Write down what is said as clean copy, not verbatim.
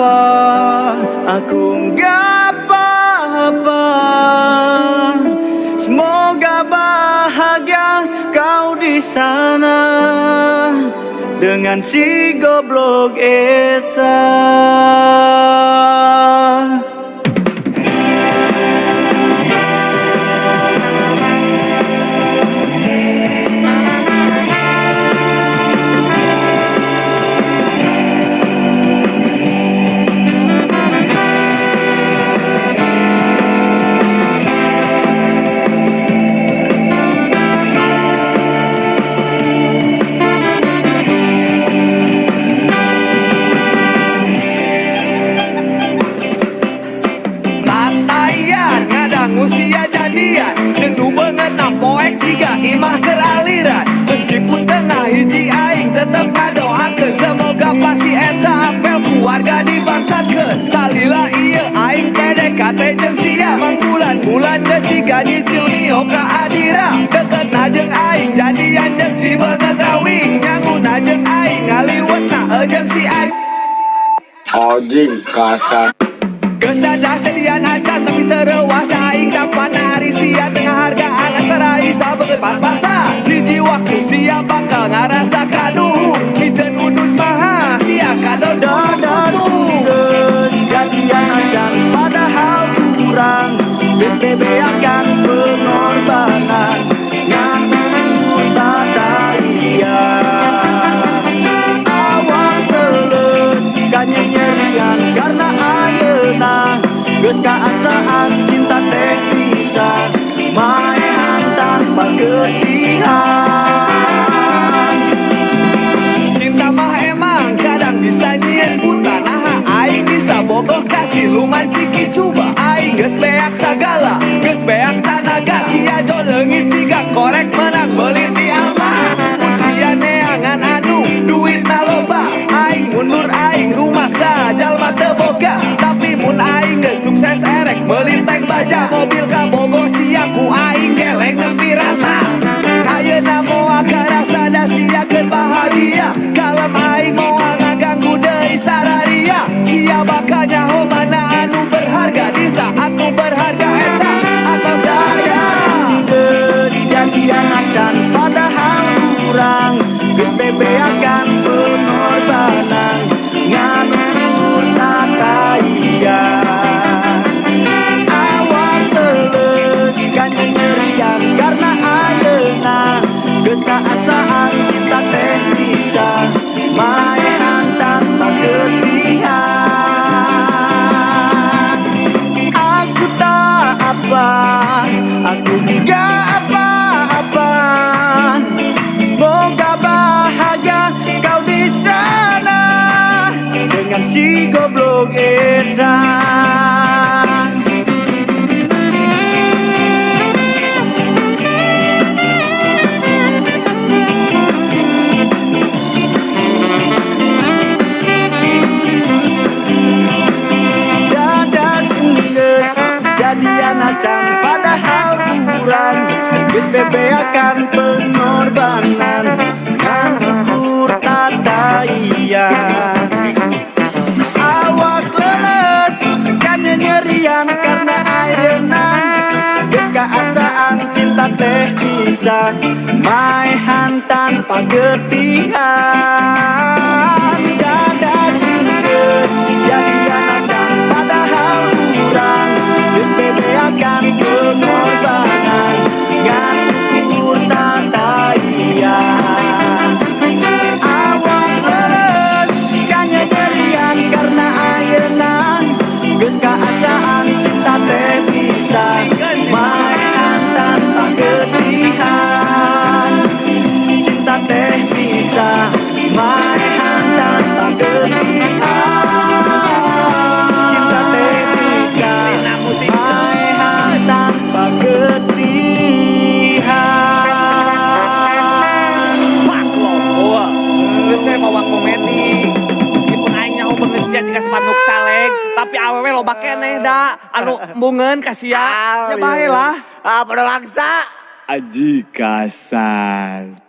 apa, aku nggak apa-apa. Semoga bahagia kau di sana dengan si goblok eta. Usia jadian tentu banget poek jika imah keraliran. Meskipun tengah hiji aing tetep ngadoakeun semoga pasti eta apel keluarga dibangsakeun. Salila ieu aing PDKT jeung sia bulan geus ciga nyicil nio ka Adira. Deketna jeung aing jadian jeung si beungeut rawing nyanguna jeung aing ngaliwetna jeung si aing anjing kasar. geus dadah sedian acan tapi tereuas aing tampana ari sia tengah hargaan asarai sabeut pas-pasan hiji waktu sia bakal ngarasa kaduh hijeun udut maha sia kadododot Geus jadian acan padahal kurang, geus bebeakan pengorbanan ngatur tadaya. Awak teuleus kanyerian karena ayeuna geus kaasaan cinta teh bisa maean tanpa ketihan. cinta mah emang kadang bisa nyieun buta naha aing bisa bogoh kasih luman ciki coba aing geus beak sagala geus beak tanaga sia do leungit ciga korek menang beuli ti alma ujian neangan anu duitna loba aing mundur aing rumah sajalma teu boga tapi mun aing geus sukses erek meuli tank baja mobil kabogoh sia ku aing geleng nepi rata ayeuna moal karasa da sia keur bahagia kalem aing moal ngaganggu deui sararia sia bakal nyaho mana anu berharga di saat nu berharga eta atos daya. Geus jadian acan padahal kurang, geus bebeakan pengorbanan ngatur tadaya. Awak teuleus kanyerian karena ayeuna geus kaasaan cinta teh bisa maean tanpa ketihan. Aku tak apa, aku enggak apa-apa. Semoga bahagia kau di sana dengan si goblok eta. Jadian acan padahal kurang, geus bebeakan pengorbanan ngan ukur tadaya. Awak leles kanyerian karena ayeuna geus kaasaan cinta teh bisa maean tanpa ketihan. Dadah geus jadian acan padahal kurang, geus bebeakan pengorbanan ngatur tadaya. Awak leres kanyerian karena ayeuna geus kaasaan cinta teh bisa maean tanpa ketihan. Cinta teh bisa maean tanpa ketihan. Cinta teh bisa maean tanpa ketihan. Pak lo geus we mawang komedi meskipun aing nyaho beungeut sia jika sepanuk caleg tapi awewe loba keneh da anu embungeun ka sia ya bae lah Ah, pada langsa. aji kasar.